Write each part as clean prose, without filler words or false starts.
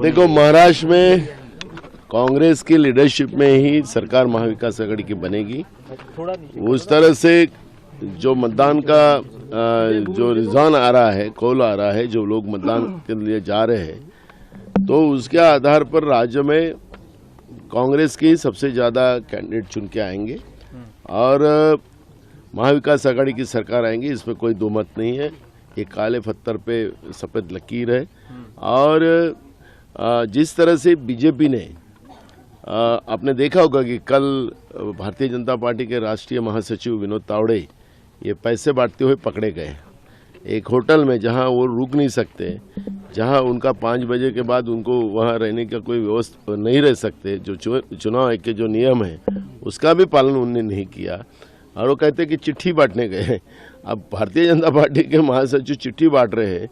देखो, महाराष्ट्र में कांग्रेस की लीडरशिप में ही सरकार महाविकास आघाड़ी की बनेगी। उस तरह से जो मतदान का जो रुझान आ रहा है, कौल आ रहा है, जो लोग मतदान के लिए जा रहे हैं, तो उसके आधार पर राज्य में कांग्रेस की सबसे ज़्यादा कैंडिडेट चुन के आएंगे और महाविकास आघाड़ी की सरकार आएंगी, इसमें कोई दो मत नहीं है। ये काले पत्थर पे सफ़ेद लकीर है। और जिस तरह से बीजेपी ने आपने देखा होगा कि कल भारतीय जनता पार्टी के राष्ट्रीय महासचिव विनोद तावड़े ये पैसे बांटते हुए पकड़े गए एक होटल में, जहां वो रुक नहीं सकते, जहां उनका 5 बजे के बाद उनको वहां रहने का कोई व्यवस्था नहीं रह सकते, जो चुनाव आयोग के जो नियम है उसका भी पालन उन्होंने नहीं किया। और वो कहते कि चिट्ठी बांटने गए। अब भारतीय जनता पार्टी के महासचिव चिट्ठी बांट रहे हैं।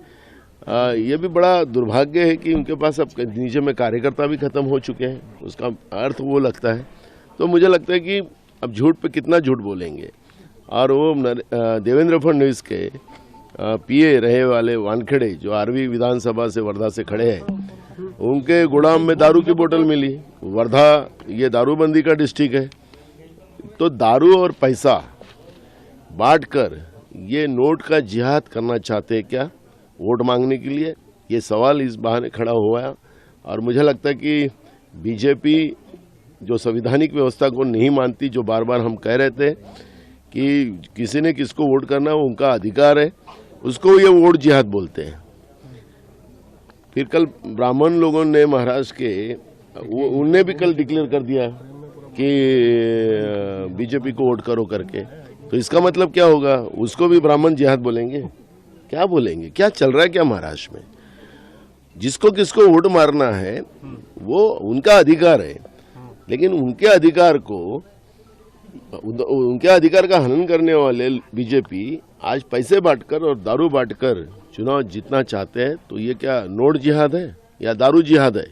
ये भी बड़ा दुर्भाग्य है कि उनके पास अब नीचे में कार्यकर्ता भी खत्म हो चुके हैं, उसका अर्थ वो लगता है। तो मुझे लगता है कि अब झूठ पे कितना झूठ बोलेंगे। और वो देवेंद्र फडणवीस के पीए रहे वाले वानखेड़े, जो आरवी विधानसभा से वर्धा से खड़े हैं, उनके गोदाम में दारू की बोतल मिली। वर्धा ये दारूबंदी का डिस्ट्रिक्ट है, तो दारू और पैसा बांटकर ये नोट का जिहाद करना चाहते हैं क्या वोट मांगने के लिए? ये सवाल इस बहाने खड़ा हुआ है। और मुझे लगता है कि बीजेपी जो संवैधानिक व्यवस्था को नहीं मानती, जो बार बार हम कह रहे थे कि किसी ने किसको वोट करना है वो उनका अधिकार है, उसको ये वोट जिहाद बोलते हैं। फिर कल ब्राह्मण लोगों ने महाराष्ट्र के उनने भी कल डिक्लेयर कर दिया कि बीजेपी को वोट करो करके। तो इसका मतलब क्या होगा? उसको भी ब्राह्मण जिहाद बोलेंगे? क्या बोलेंगे? क्या चल रहा है क्या महाराष्ट्र में? जिसको किसको वोट मारना है वो उनका अधिकार है, लेकिन उनके अधिकार का हनन करने वाले बीजेपी आज पैसे बांटकर और दारू बांटकर चुनाव जीतना चाहते हैं। तो ये क्या नोट जिहाद है या दारू जिहाद है?